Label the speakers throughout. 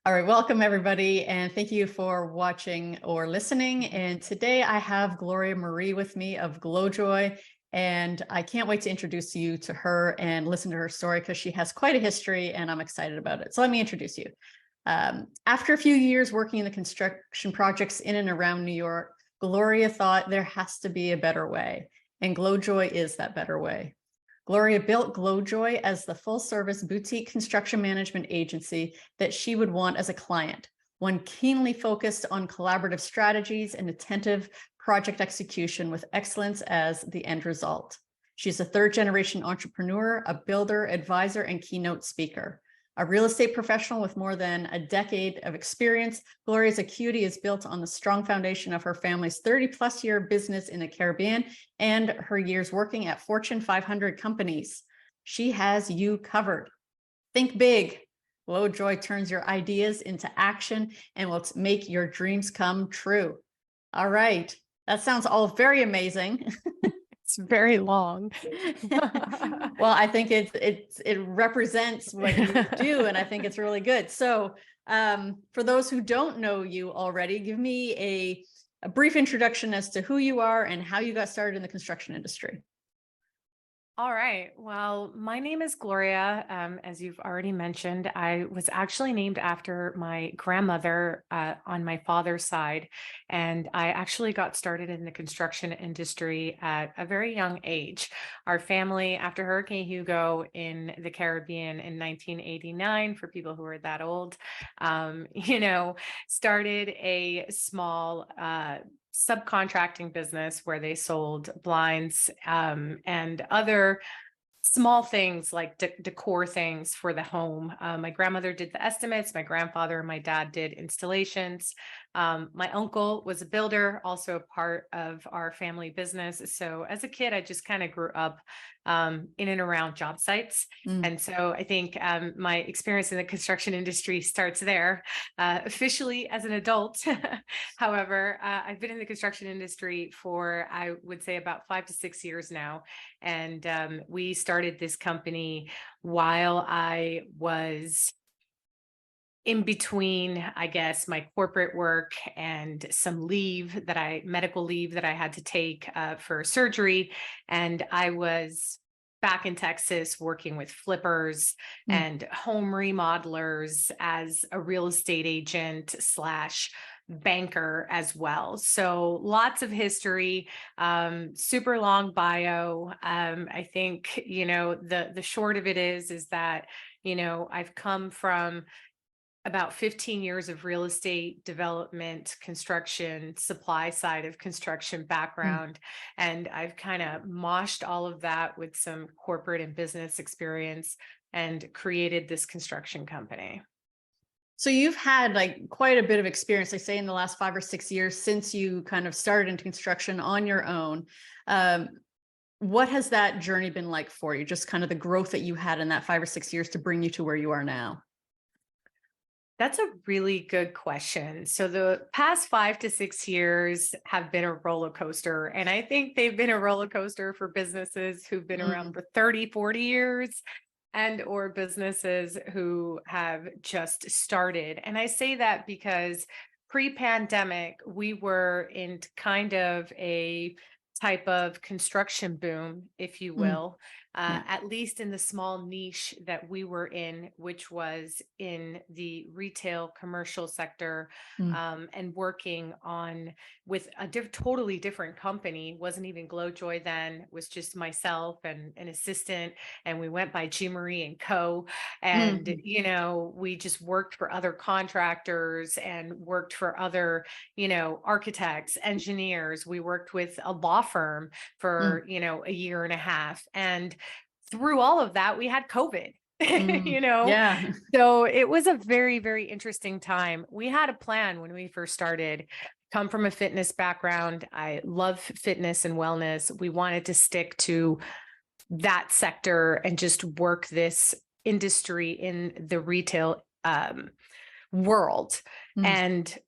Speaker 1: All right, welcome everybody, and thank you for watching or listening. And today I have Gloria Marie with me of Glowjoy, and I can't wait to introduce you to her and listen to her story because she has quite a history and I'm excited about it. So let me introduce you. After a few years working in the construction projects in and around New York, Gloria thought there has to be a better way, and Glowjoy is that better way. Gloria built Glowjoy as the full-service boutique construction management agency that she would want as a client, one keenly focused on collaborative strategies and attentive project execution with excellence as the end result. She's a third-generation entrepreneur, a builder, advisor, and keynote speaker. A real estate professional with more than a decade of experience, Gloria's acuity is built on the strong foundation of her family's 30-plus year business in the Caribbean and her years working at Fortune 500 companies. She has you covered. Think big. Glowjoy turns your ideas into action and will make your dreams come true. All right. That sounds all very amazing.
Speaker 2: It's very long.
Speaker 1: Well, I think it represents what you do, and I think it's really good. So for those who don't know you already, give me a brief introduction as to who you are and how you got started in the construction industry.
Speaker 2: All right. Well, my name is Gloria. As you've already mentioned, I was actually named after my grandmother on my father's side. And I actually got started in the construction industry at a very young age. Our family, after Hurricane Hugo in the Caribbean in 1989, for people who are that old, started a small subcontracting business where they sold blinds and other small things like decor things for the home. My grandmother did the estimates. My grandfather and my dad did installations. My uncle was a builder, also a part of our family business. So as a kid, I just kind of grew up in and around job sites. And so I think my experience in the construction industry starts there officially as an adult. However, I've been in the construction industry for, I would say, about 5 to 6 years now. And we started this company while I was in between, I guess, my corporate work and some medical leave that I had to take for surgery. And I was back in Texas working with flippers and home remodelers as a real estate agent / banker as well. So lots of history, super long bio. I think, the short of it is that, I've come from about 15 years of real estate development, construction, supply side of construction background. And I've kind of moshed all of that with some corporate and business experience and created this construction company.
Speaker 1: So you've had like quite a bit of experience, I say in the last 5 or 6 years since you kind of started into construction on your own. What has that journey been like for you? Just kind of the growth that you had in that 5 or 6 years to bring you to where you are now?
Speaker 2: That's a really good question. So the past 5 to 6 years have been a roller coaster. And I think they've been a roller coaster for businesses who've been around for 30, 40 years and or businesses who have just started. And I say that because pre-pandemic, we were in kind of a type of construction boom, if you will, at least in the small niche that we were in, which was in the retail commercial sector, and working with a totally different company. Wasn't even Glowjoy then, was just myself and an assistant. And we went by G. Marie and Co. And, we just worked for other contractors and worked for other, architects, engineers. We worked with a law firm for, a year and a half. And through all of that, we had COVID.
Speaker 1: Yeah.
Speaker 2: So it was a very, very interesting time. We had a plan when we first started. Come from a fitness background. I love fitness and wellness. We wanted to stick to that sector and just work this industry in the retail world. And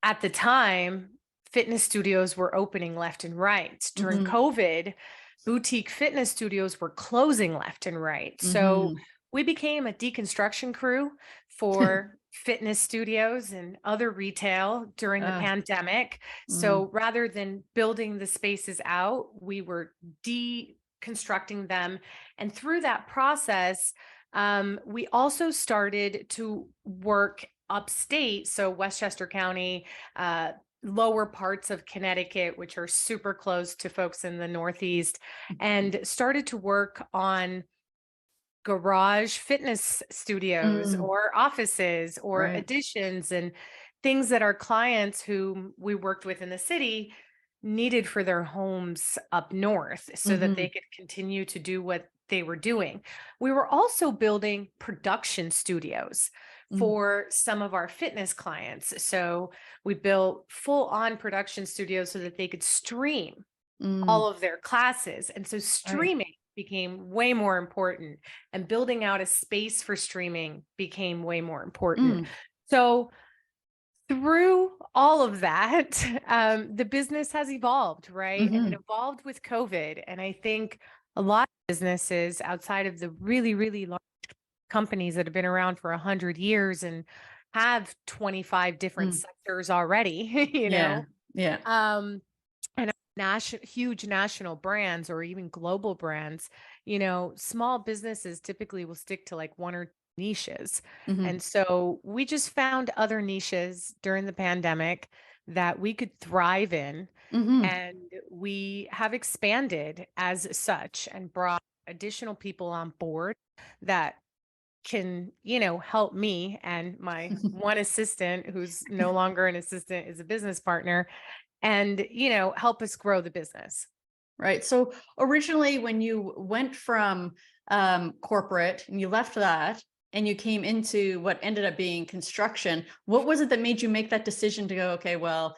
Speaker 2: at the time, fitness studios were opening left and right. During COVID, boutique fitness studios were closing left and right. So we became a deconstruction crew for fitness studios and other retail during the
Speaker 1: Ah,
Speaker 2: pandemic.
Speaker 1: mm,
Speaker 2: So rather than building the spaces out, we were deconstructing them. And through that process, we also started to work upstate, so Westchester County, lower parts of Connecticut, which are super close to folks in the Northeast, and started to work on garage fitness studios
Speaker 1: mm,
Speaker 2: or offices or
Speaker 1: right.
Speaker 2: additions and things that our clients who we worked with in the city needed for their homes up north so that
Speaker 1: Mm-hmm.
Speaker 2: they could continue to do what they were doing. We were also building production studios
Speaker 1: Mm,
Speaker 2: for some of our fitness clients. So we built full on production studios so that they could stream
Speaker 1: mm,
Speaker 2: all of their classes. And so
Speaker 1: right.
Speaker 2: streaming became way more important, and building out a space for streaming became way more important.
Speaker 1: Mm,
Speaker 2: So through all of that, the business has evolved, right? And it
Speaker 1: mm-hmm.
Speaker 2: evolved with COVID. And I think a lot of businesses outside of the really, really large companies that have been around for 100 years and have 25 different
Speaker 1: Mm,
Speaker 2: sectors already,
Speaker 1: yeah. Yeah.
Speaker 2: um, and huge national brands or even global brands, small businesses typically will stick to like one or two niches.
Speaker 1: Mm-hmm.
Speaker 2: And so we just found other niches during the pandemic that we could thrive in.
Speaker 1: Mm-hmm.
Speaker 2: And we have expanded as such and brought additional people on board that can, help me and my one assistant, who's no longer an assistant, is a business partner, and, help us grow the business.
Speaker 1: Right. So originally, when you went from corporate and you left that and you came into what ended up being construction, what was it that made you make that decision to go, okay, well,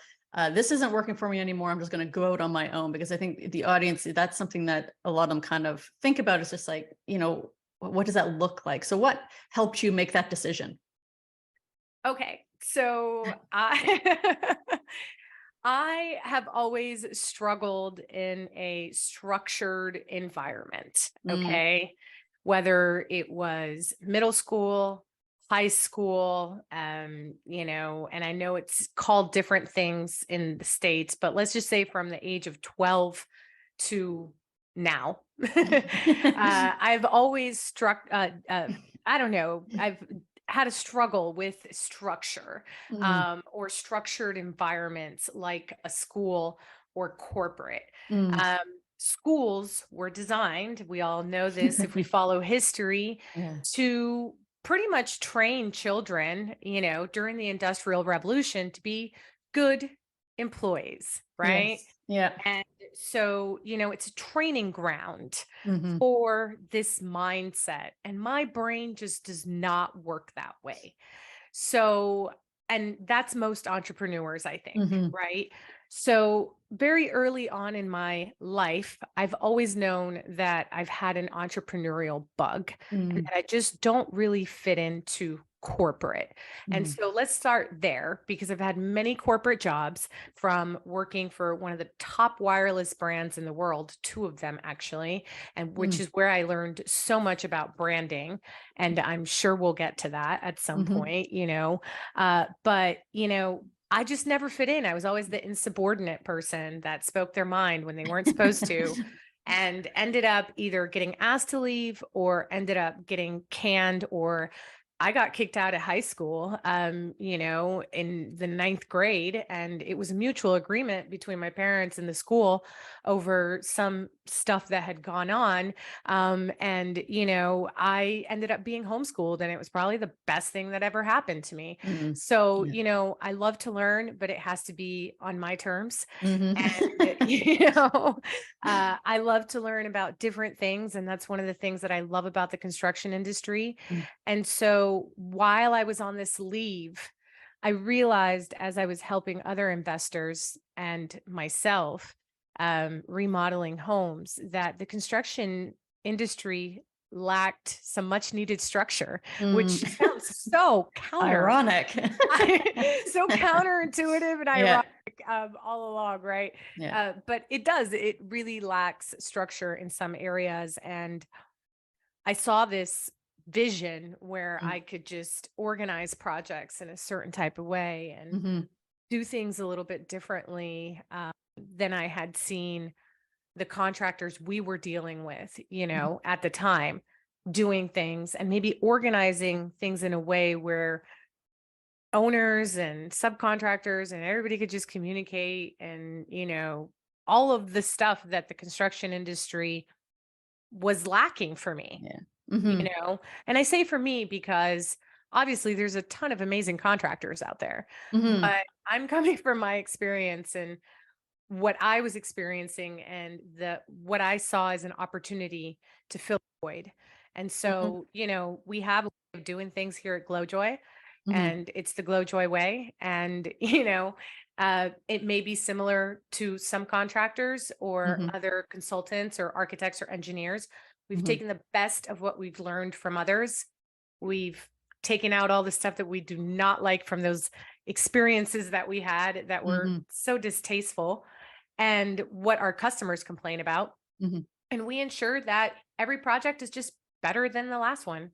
Speaker 1: this isn't working for me anymore. I'm just going to go out on my own? Because I think the audience, that's something that a lot of them kind of think about. Is just like, what does that look like? So what helped you make that decision?
Speaker 2: Okay. So I I have always struggled in a structured environment,
Speaker 1: Mm,
Speaker 2: okay? Whether it was middle school, high school, and I know it's called different things in the States, but let's just say from the age of 12 to now. I've always I don't know, I've had a struggle with structure,
Speaker 1: mm,
Speaker 2: or structured environments like a school or corporate.
Speaker 1: mm.
Speaker 2: Um, Schools were designed, we all know this if we follow history,
Speaker 1: Yeah.
Speaker 2: to pretty much train children, during the Industrial Revolution to be good employees, right?
Speaker 1: Yes. Yeah.
Speaker 2: And so, it's a training ground
Speaker 1: Hmm.
Speaker 2: for this mindset. And my brain just does not work that way. So, and that's most entrepreneurs, I think,
Speaker 1: Hmm.
Speaker 2: right? So, very early on in my life, I've always known that I've had an entrepreneurial bug and
Speaker 1: Mm,
Speaker 2: that I just don't really fit into corporate. And
Speaker 1: mm,
Speaker 2: so let's start there because I've had many corporate jobs, from working for one of the top wireless brands in the world, two of them actually, and which
Speaker 1: mm,
Speaker 2: is where I learned so much about branding. And I'm sure we'll get to that at some
Speaker 1: mhm.
Speaker 2: point, but I just never fit in. I was always the insubordinate person that spoke their mind when they weren't supposed to, and ended up either getting asked to leave or ended up getting canned, or I got kicked out of high school, in the ninth grade. And it was a mutual agreement between my parents and the school over some stuff that had gone on. I ended up being homeschooled, and it was probably the best thing that ever happened to me.
Speaker 1: Mm,
Speaker 2: So,
Speaker 1: yeah.
Speaker 2: I love to learn, but it has to be on my terms.
Speaker 1: Mhm.
Speaker 2: And, I love to learn about different things. And that's one of the things that I love about the construction industry.
Speaker 1: Mm,
Speaker 2: And so while I was on this leave, I realized, as I was helping other investors and myself, remodeling homes, that the construction industry lacked some much needed structure, which
Speaker 1: mm.
Speaker 2: sounds so
Speaker 1: Ironic.
Speaker 2: so counterintuitive and
Speaker 1: Yeah,
Speaker 2: ironic, all along, right?
Speaker 1: yeah.
Speaker 2: But it really lacks structure in some areas. And I saw this vision where
Speaker 1: Mm.
Speaker 2: I could just organize projects in a certain type of way and
Speaker 1: Mhm.
Speaker 2: do things a little bit differently than I had seen the contractors we were dealing with,
Speaker 1: Mhm.
Speaker 2: at the time, doing things and maybe organizing things in a way where owners and subcontractors and everybody could just communicate and, all of the stuff that the construction industry was lacking for me,
Speaker 1: Yeah.
Speaker 2: you
Speaker 1: Mhm.
Speaker 2: know? And I say for me because obviously there's a ton of amazing contractors out there,
Speaker 1: Mhm.
Speaker 2: but I'm coming from my experience and what I was experiencing and the what I saw as an opportunity to fill a void. And
Speaker 1: Mhm.
Speaker 2: so, we have a way of doing things here at Glowjoy,
Speaker 1: Mhm.
Speaker 2: and it's the Glowjoy way. And, it may be similar to some contractors or
Speaker 1: Mhm.
Speaker 2: other consultants or architects or engineers. We've
Speaker 1: Mhm.
Speaker 2: taken the best of what we've learned from others. We've taken out all the stuff that we do not like from those experiences that we had that were
Speaker 1: Mhm.
Speaker 2: so distasteful and what our customers complain about.
Speaker 1: Mhm.
Speaker 2: And we ensure that every project is just better than the last one.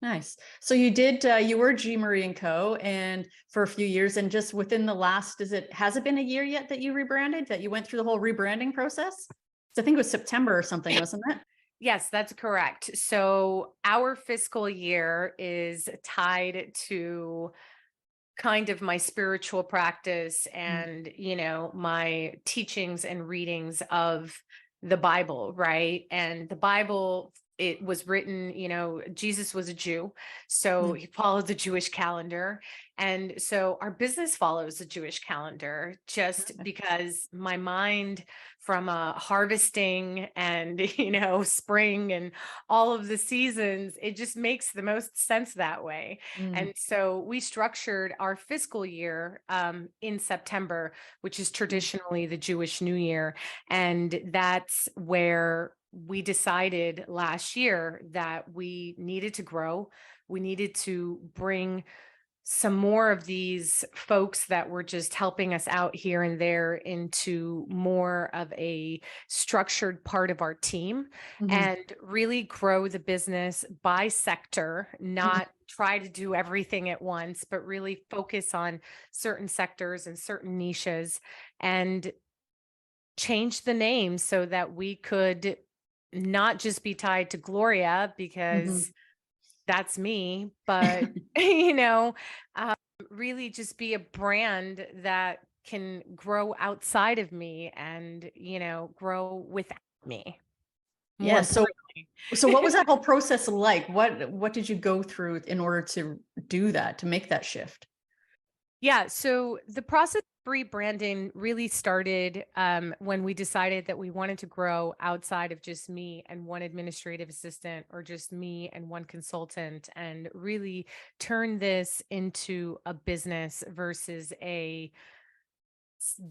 Speaker 1: Nice. So you did, you were G. Marie and Co. and for a few years, and just within the last, has it been a year yet that you rebranded, that you went through the whole rebranding process? 'Cause I think it was September or something, wasn't it?
Speaker 2: Yes, that's correct. So our fiscal year is tied to kind of my spiritual practice
Speaker 1: Mm.
Speaker 2: and, my teachings and readings of the Bible, right? And the Bible, it was written, Jesus was a Jew, so
Speaker 1: Mm.
Speaker 2: he followed the Jewish calendar. And so our business follows the Jewish calendar just
Speaker 1: Okay.
Speaker 2: because my mind from harvesting and, spring and all of the seasons, it just makes the most sense that way.
Speaker 1: Mm.
Speaker 2: And so we structured our fiscal year in September, which is
Speaker 1: Mm.
Speaker 2: traditionally the Jewish New Year. And that's where we decided last year that we needed to grow. We needed to bring some more of these folks that were just helping us out here and there into more of a structured part of our team
Speaker 1: Mhm.
Speaker 2: and really grow the business by sector,
Speaker 1: Mhm.
Speaker 2: not try to do everything at once, but really focus on certain sectors and certain niches and change the name so that we could not just be tied to Gloria
Speaker 1: Mhm.
Speaker 2: because that's me, but you know, um, really just be a brand that can grow outside of me and, grow without me, more
Speaker 1: Yeah. So,
Speaker 2: importantly.
Speaker 1: what was that whole process like? What did you go through in order to do that, to make that shift?
Speaker 2: Yeah, so the process of rebranding really started when we decided that we wanted to grow outside of just me and one administrative assistant or just me and one consultant and really turn this into a business versus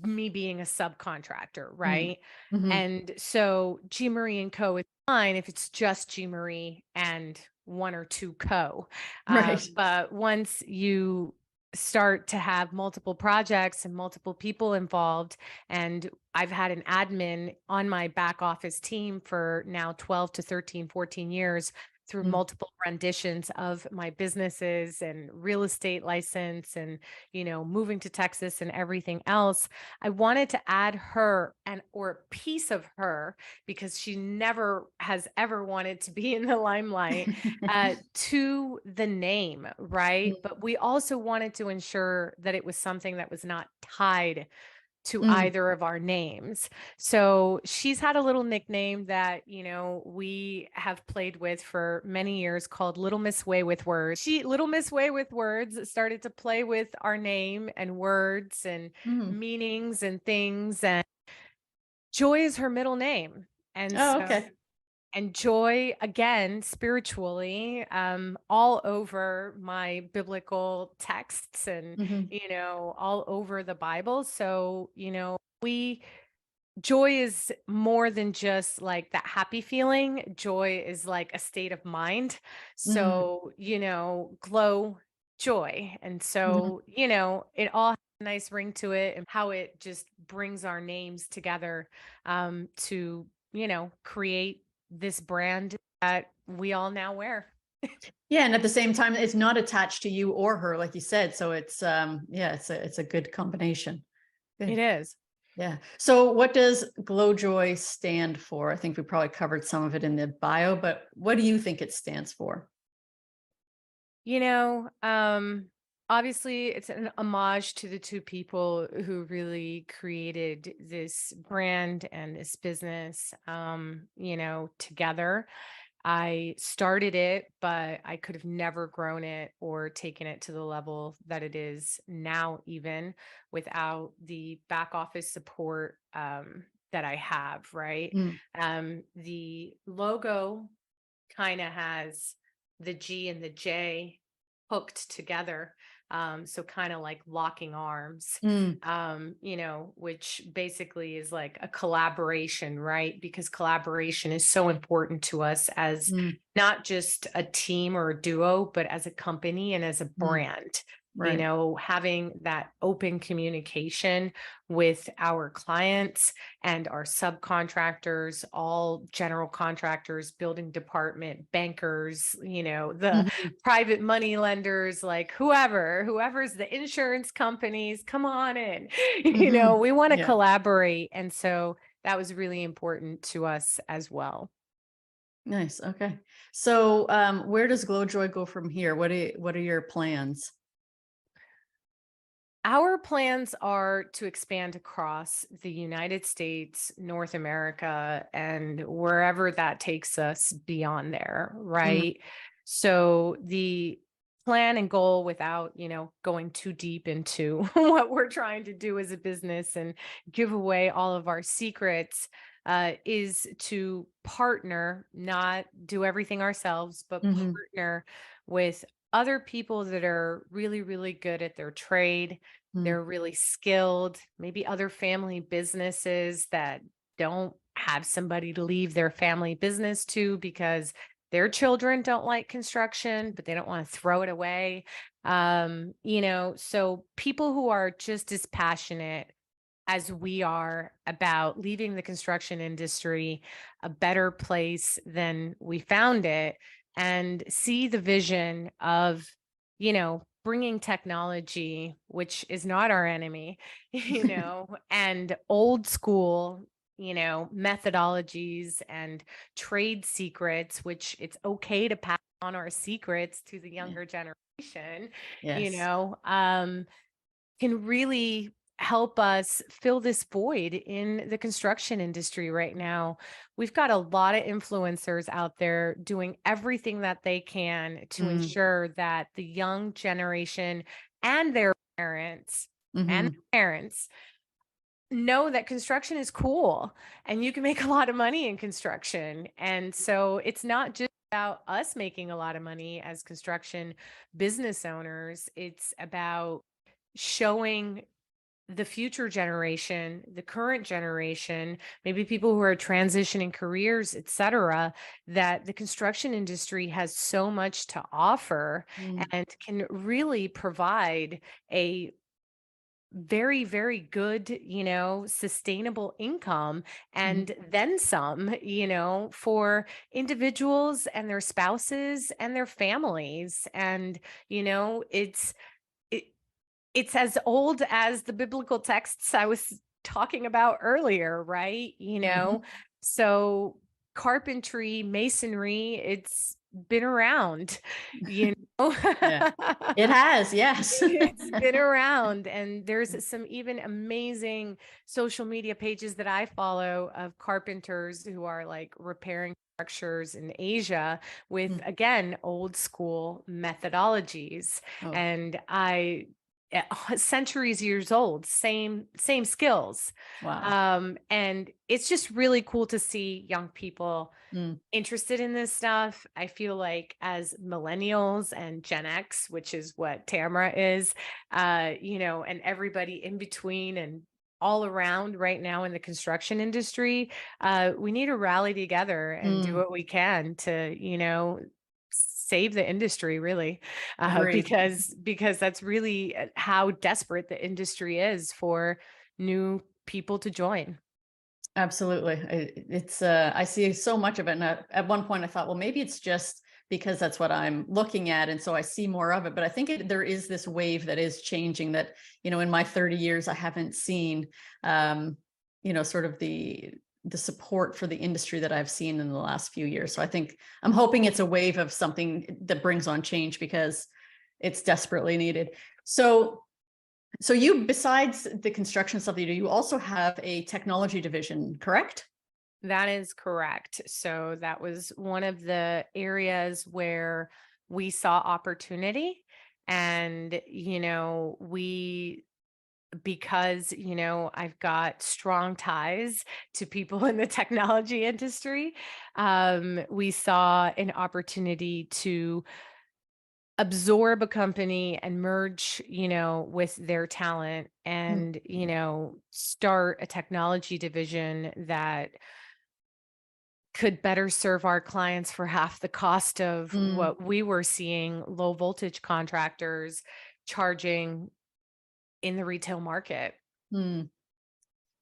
Speaker 2: me being a subcontractor,
Speaker 1: Mm.
Speaker 2: right?
Speaker 1: Mhm.
Speaker 2: And so G Marie and Co. is fine if it's just G Marie and one or two co.
Speaker 1: Right.
Speaker 2: But once you start to have multiple projects and multiple people involved, and I've had an admin on my back office team for now 12 to 13, 14 years through
Speaker 1: Mm.
Speaker 2: multiple renditions of my businesses and real estate license and moving to Texas and everything else. I wanted to add her and or a piece of her because she never has ever wanted to be in the limelight to the name, right?
Speaker 1: Mm.
Speaker 2: But we also wanted to ensure that it was something that was not tied to
Speaker 1: Mm.
Speaker 2: either of our names. So she's had a little nickname that, we have played with for many years called Little Miss Way with Words. Little Miss Way with Words started to play with our name and words and
Speaker 1: Mm.
Speaker 2: meanings and things. And Joy is her middle name. And
Speaker 1: Oh,
Speaker 2: so
Speaker 1: okay.
Speaker 2: and joy again spiritually all over my biblical texts and
Speaker 1: Mhm.
Speaker 2: all over the Bible. So we joy is more than just like that happy feeling. Joy is like a state of mind.
Speaker 1: Mhm.
Speaker 2: So glow joy. And
Speaker 1: Mhm.
Speaker 2: so it all has a nice ring to it and how it just brings our names together to create this brand that we all now wear.
Speaker 1: Yeah, and at the same time, it's not attached to you or her, like you said. So it's yeah, it's a good combination.
Speaker 2: It
Speaker 1: Good.
Speaker 2: is.
Speaker 1: Yeah. So what does Glowjoy stand for? I think we probably covered some of it in the bio, but what do you think it stands for?
Speaker 2: You know, obviously it's an homage to the two people who really created this brand and this business, together. I started it, but I could have never grown it or taken it to the level that it is now, even without the back office support that I have, right?
Speaker 1: Mm,
Speaker 2: The logo kind of has the G and the J hooked together. So kind of like locking arms,
Speaker 1: mm,
Speaker 2: which basically is like a collaboration, right? Because collaboration is so important to us as
Speaker 1: mm,
Speaker 2: not just a team or a duo, but as a company and as a
Speaker 1: mm.
Speaker 2: brand.
Speaker 1: Right.
Speaker 2: Having that open communication with our clients and our subcontractors, all general contractors, building department, bankers, the
Speaker 1: Mhm,
Speaker 2: private money lenders, like whoever's the insurance companies, come on in.
Speaker 1: mhm.
Speaker 2: We want to
Speaker 1: Yeah.
Speaker 2: collaborate. And so that was really important to us as well.
Speaker 1: Nice. Okay. So where does Glowjoy go from here? What are your plans?
Speaker 2: Our plans are to expand across the United States, North America, and wherever that takes us beyond there,
Speaker 1: Mm,
Speaker 2: right? So the plan and goal, without, going too deep into what we're trying to do as a business and give away all of our secrets, is to partner, not do everything ourselves, but
Speaker 1: mhm,
Speaker 2: partner with other people that are really, really good at their trade.
Speaker 1: mm,
Speaker 2: They're really skilled, maybe other family businesses that don't have somebody to leave their family business to because their children don't like construction, but they don't want to throw it away. So people who are just as passionate as we are about leaving the construction industry a better place than we found it, and see the vision of, bringing technology, which is not our enemy, and old school, methodologies and trade secrets, which it's okay to pass on our secrets to the
Speaker 1: yeah.
Speaker 2: younger generation, you
Speaker 1: Yes.
Speaker 2: know, um, can really help us fill this void in the construction industry right now. We've got a lot of influencers out there doing everything that they can to
Speaker 1: Mm,
Speaker 2: ensure that the young generation and their parents and
Speaker 1: mhm,
Speaker 2: parents know that construction is cool and you can make a lot of money in construction. And so it's not just about us making a lot of money as construction business owners, it's about showing the future generation, the current generation, maybe people who are transitioning careers, et cetera, that the construction industry has so much to offer
Speaker 1: mm,
Speaker 2: and can really provide a very, very good, sustainable income
Speaker 1: mhm,
Speaker 2: and then some, for individuals and their spouses and their families. And, it's, it, it's as old as the biblical texts I was talking about earlier, right?
Speaker 1: mhm.
Speaker 2: So carpentry, masonry, it's been around, you know.
Speaker 1: Yeah. It has. Yes.
Speaker 2: It's been around, and there's some even amazing social media pages that I follow of carpenters who are like repairing structures in Asia with,
Speaker 1: Mm,
Speaker 2: again, old school methodologies.
Speaker 1: oh,
Speaker 2: And centuries years old, same skills.
Speaker 1: wow.
Speaker 2: And it's just really cool to see young people
Speaker 1: Mm,
Speaker 2: interested in this stuff. I feel like as millennials and Gen X, which is what Tamara is, and everybody in between and all around right now in the construction industry, we need to rally together and do
Speaker 1: mm,
Speaker 2: what we can to, save the industry, really,
Speaker 1: agreed.
Speaker 2: because that's really how desperate the industry is for new people to join.
Speaker 1: Absolutely. It's I see so much of it. And at one point I thought, well, maybe it's just because that's what I'm looking at. And so I see more of it. But I think there is this wave that is changing that, in my 30 years, I haven't seen, sort of the support for the industry that I've seen in the last few years. So I'm hoping it's a wave of something that brings on change, because it's desperately needed. So you, besides the construction stuff that you do, you also have a technology division, correct?
Speaker 2: That is correct. So that was one of the areas where we saw opportunity. And, because, I've got strong ties to people in the technology industry, we saw an opportunity to absorb a company and merge, with their talent
Speaker 1: Mm,
Speaker 2: and, start a technology division that could better serve our clients for half the cost of
Speaker 1: mm,
Speaker 2: what we were seeing low voltage contractors charging in the retail market.
Speaker 1: mm.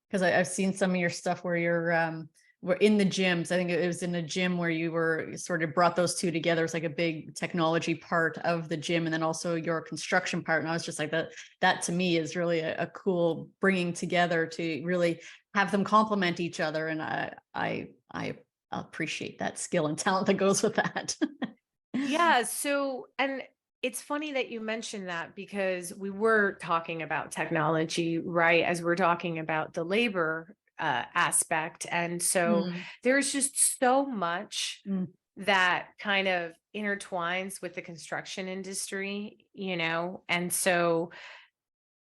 Speaker 1: Because I've seen some of your stuff where we're in the gyms. I think it was in a gym where you were sort of brought those two together. It's like a big technology part of the gym, and then also your construction part. And I was just like, that to me is really a cool bringing together to really have them complement each other. And I appreciate that skill and talent that goes with that.
Speaker 2: Yeah. So, and it's funny that you mentioned that, because we were talking about technology, right? As we're talking about the labor aspect. And so
Speaker 1: Mm,
Speaker 2: there's just so much
Speaker 1: mm,
Speaker 2: that kind of intertwines with the construction industry, and so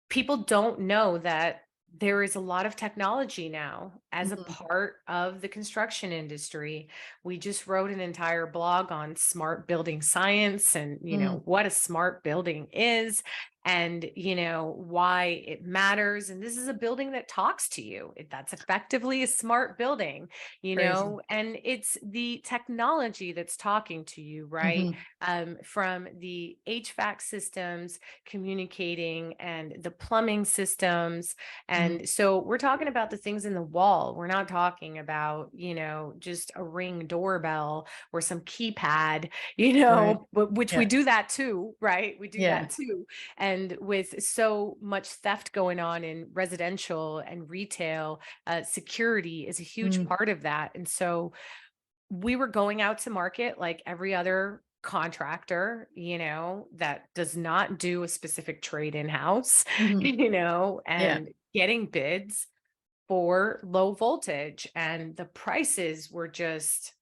Speaker 2: people don't know that there is a lot of technology now as a
Speaker 1: mhm,
Speaker 2: part of the construction industry. We just wrote an entire blog on smart building science and,
Speaker 1: mm,
Speaker 2: what a smart building is and, why it matters. And this is a building that talks to you. That's effectively a smart building,
Speaker 1: crazy.
Speaker 2: and it's the technology that's talking to you, right?
Speaker 1: Mhm,
Speaker 2: From the HVAC systems communicating and the plumbing systems.
Speaker 1: mhm.
Speaker 2: And so we're talking about the things in the wall. We're not talking about, just a Ring doorbell or some keypad,
Speaker 1: Right.
Speaker 2: which we
Speaker 1: Yeah.
Speaker 2: do that too, right? We do
Speaker 1: Yeah.
Speaker 2: that too. And with so much theft going on in residential and retail, security is a huge
Speaker 1: Mm,
Speaker 2: part of that. And so we were going out to market like every other contractor, that does not do a specific trade in-house,
Speaker 1: mhm. Yeah.
Speaker 2: and getting bids for low voltage. And the prices were just,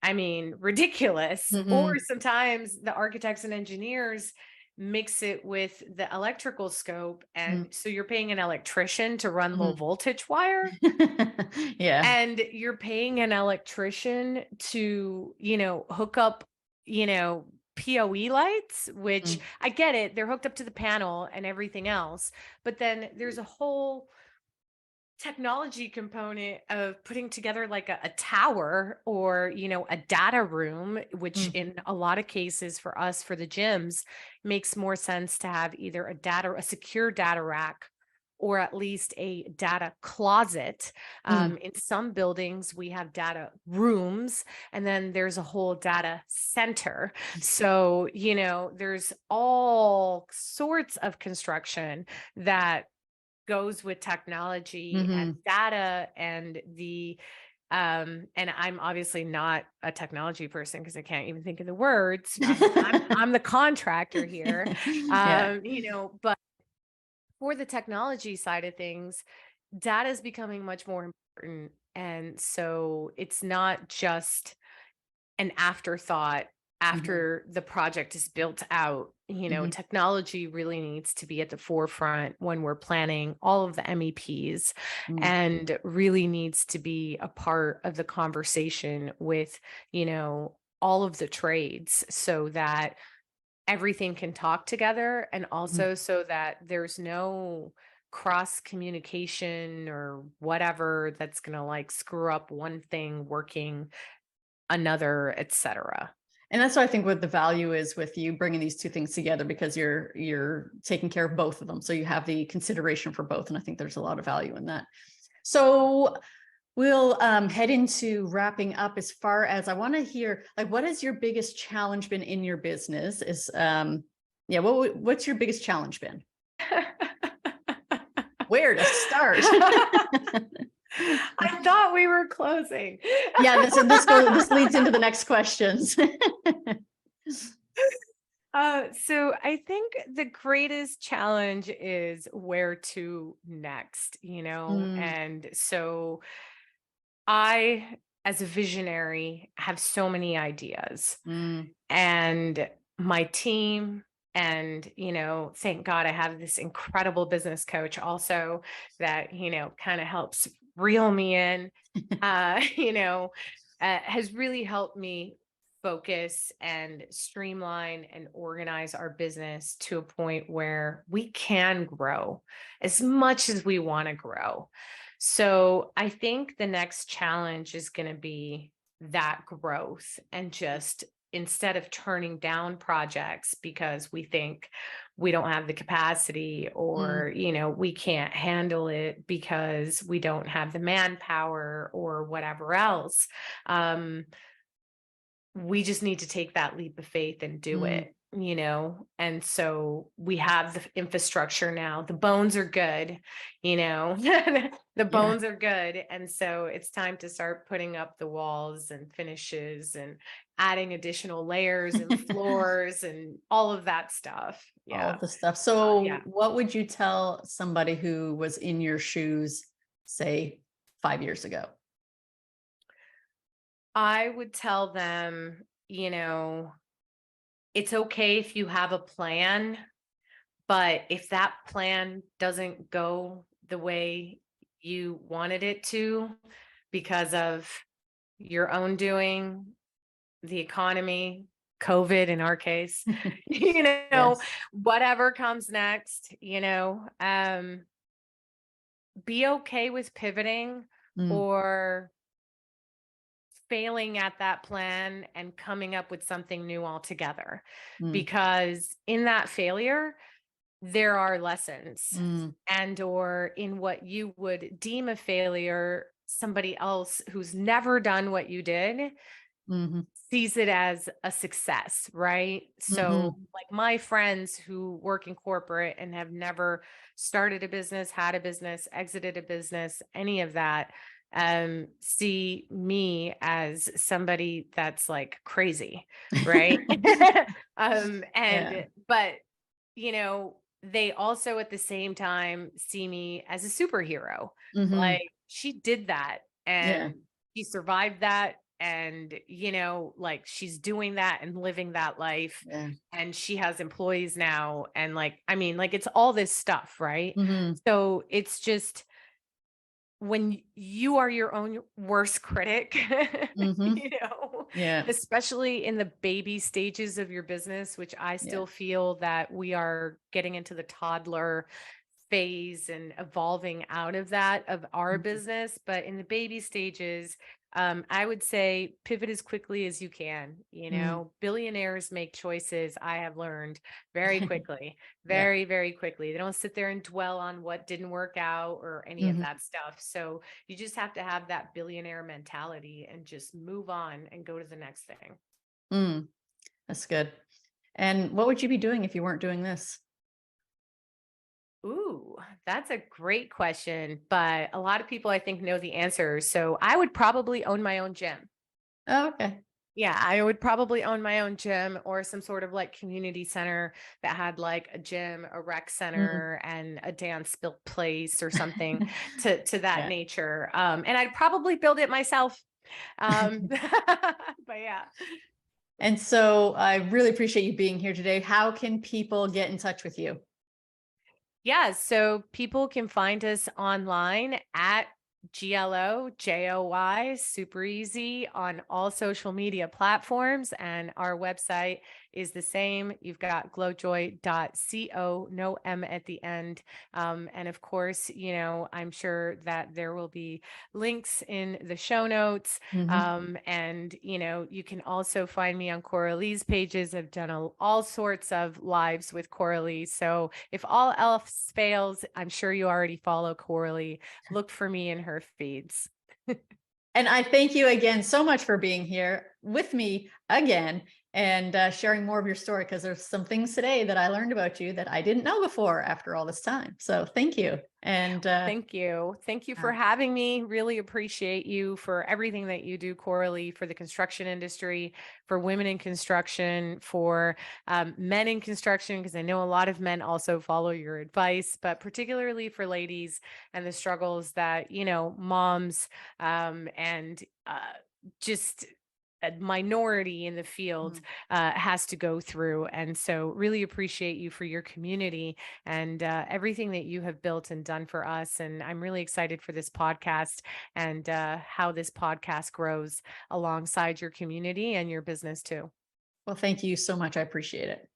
Speaker 2: I mean, ridiculous. Or
Speaker 1: Mhm.
Speaker 2: sometimes the architects and engineers mix it with the electrical scope.
Speaker 1: Mm,
Speaker 2: And so you're paying an electrician to run low
Speaker 1: mhm.
Speaker 2: voltage wire.
Speaker 1: Yeah.
Speaker 2: And you're paying an electrician to, hook up, POE lights, which
Speaker 1: Mm,
Speaker 2: I get it. They're hooked up to the panel and everything else. But then there's a whole technology component of putting together like a tower or, a data room, which
Speaker 1: mm,
Speaker 2: in a lot of cases for us, for the gyms, makes more sense to have either a secure data rack or at least a data closet.
Speaker 1: mm,
Speaker 2: In some buildings, we have data rooms, and then there's a whole data center. So, there's all sorts of construction that goes with technology and
Speaker 1: mhm.
Speaker 2: data and and I'm obviously not a technology person because I can't even think of the words. I'm the contractor here.
Speaker 1: Yeah.
Speaker 2: But for the technology side of things, data is becoming much more important. And so it's not just an afterthought
Speaker 1: Mhm,
Speaker 2: after the project is built out.
Speaker 1: mhm,
Speaker 2: Technology really needs to be at the forefront when we're planning all of the MEPs,
Speaker 1: mm,
Speaker 2: and really needs to be a part of the conversation with, all of the trades, so that everything can talk together, and
Speaker 1: mhm.
Speaker 2: also so that there's no cross communication or whatever that's going to like screw up one thing working another, etc.
Speaker 1: And that's what I think what the value is with you bringing these two things together, because you're taking care of both of them. So you have the consideration for both. And I think there's a lot of value in that. So We'll head into wrapping up. As far as I want to hear, like, what has your biggest challenge been in your business? Yeah, what's your biggest challenge been? Where to start?
Speaker 2: I thought we were closing.
Speaker 1: Yeah, this leads into the next questions.
Speaker 2: So I think the greatest challenge is where to next,
Speaker 1: Mm,
Speaker 2: and so I, as a visionary, have so many ideas,
Speaker 1: mm,
Speaker 2: and my team, and, thank God I have this incredible business coach also that, kind of helps reel me in, has really helped me focus and streamline and organize our business to a point where we can grow as much as we want to grow. So I think the next challenge is going to be that growth, and just instead of turning down projects because we think we don't have the capacity,
Speaker 1: mm,
Speaker 2: or we can't handle it because we don't have the manpower or whatever else, we just need to take that leap of faith and do
Speaker 1: mm.
Speaker 2: it, and so we have the infrastructure now, the bones are good, the
Speaker 1: Yeah,
Speaker 2: bones are good, and so it's time to start putting up the walls and finishes and adding additional layers and floors and all of that stuff.
Speaker 1: all
Speaker 2: Yeah.
Speaker 1: of the stuff.
Speaker 2: Yeah,
Speaker 1: So, what would you tell somebody who was in your shoes, say, 5 years ago?
Speaker 2: I would tell them, it's okay if you have a plan. But if that plan doesn't go the way you wanted it to because of your own doing, the economy, COVID in our case,
Speaker 1: Yes.
Speaker 2: whatever comes next, be okay with pivoting
Speaker 1: Mm,
Speaker 2: or failing at that plan and coming up with something new altogether.
Speaker 1: mm,
Speaker 2: Because in that failure, there are lessons,
Speaker 1: mm,
Speaker 2: and or in what you would deem a failure, somebody else who's never done what you did
Speaker 1: mhm,
Speaker 2: sees it as a success, right? So
Speaker 1: mhm,
Speaker 2: like my friends who work in corporate and have never started a business, had a business, exited a business, any of that, see me as somebody that's like crazy, right?
Speaker 1: Yeah.
Speaker 2: And but they also at the same time see me as a superhero.
Speaker 1: Mhm.
Speaker 2: Like, she did that
Speaker 1: Yeah.
Speaker 2: and she survived that, and like, she's doing that and living that life,
Speaker 1: Yeah.
Speaker 2: and she has employees now, and like, I mean, like, it's all this stuff, right?
Speaker 1: Mhm.
Speaker 2: So it's just, when you are your own worst critic,
Speaker 1: Mhm.
Speaker 2: you know,
Speaker 1: Yeah.
Speaker 2: especially in the baby stages of your business, which I
Speaker 1: Yeah.
Speaker 2: still feel that we are getting into the toddler phase and evolving out of that of our
Speaker 1: Mhm.
Speaker 2: business. But in the baby stages, I would say pivot as quickly as you can.
Speaker 1: Mm.
Speaker 2: Billionaires make choices, I have learned, very quickly,
Speaker 1: Yeah.
Speaker 2: very, very quickly. They don't sit there and dwell on what didn't work out or any of
Speaker 1: Mhm.
Speaker 2: that stuff. So you just have to have that billionaire mentality and just move on and go to the next thing.
Speaker 1: Mm. That's good. And what would you be doing if you weren't doing this?
Speaker 2: Ooh, that's a great question, but a lot of people I think know the answer. So I would probably own my own gym.
Speaker 1: Oh, okay.
Speaker 2: Yeah, I would probably own my own gym or some sort of like community center that had like a gym, a rec
Speaker 1: Mm.
Speaker 2: center, and a place or something to that
Speaker 1: Yeah.
Speaker 2: nature. And I'd probably build it myself. But yeah.
Speaker 1: And so I really appreciate you being here today. How can people get in touch with you?
Speaker 2: Yeah, so people can find us online at GLOJOY, super easy on all social media platforms. And our website is the same. You've got glowjoy.co, no M at the end. And of course, I'm sure that there will be links in the show notes.
Speaker 1: Mhm.
Speaker 2: And, you can also find me on Coralie's pages. I've done all sorts of lives with Coralie. So if all else fails, I'm sure you already follow Coralie. Look for me in her feeds.
Speaker 1: And I thank you again so much for being here with me again and sharing more of your story, because there's some things today that I learned about you that I didn't know before after all this time. So thank you. And
Speaker 2: Thank you. Thank you for having me. Really appreciate you for everything that you do, Coralie, for the construction industry, for women in construction, for men in construction, because I know a lot of men also follow your advice, but particularly for ladies and the struggles that, moms and just a minority in the field has to go through. And so really appreciate you for your community and everything that you have built and done for us. And I'm really excited for this podcast and how this podcast grows alongside your community and your business too.
Speaker 1: well, thank you so much. I appreciate it.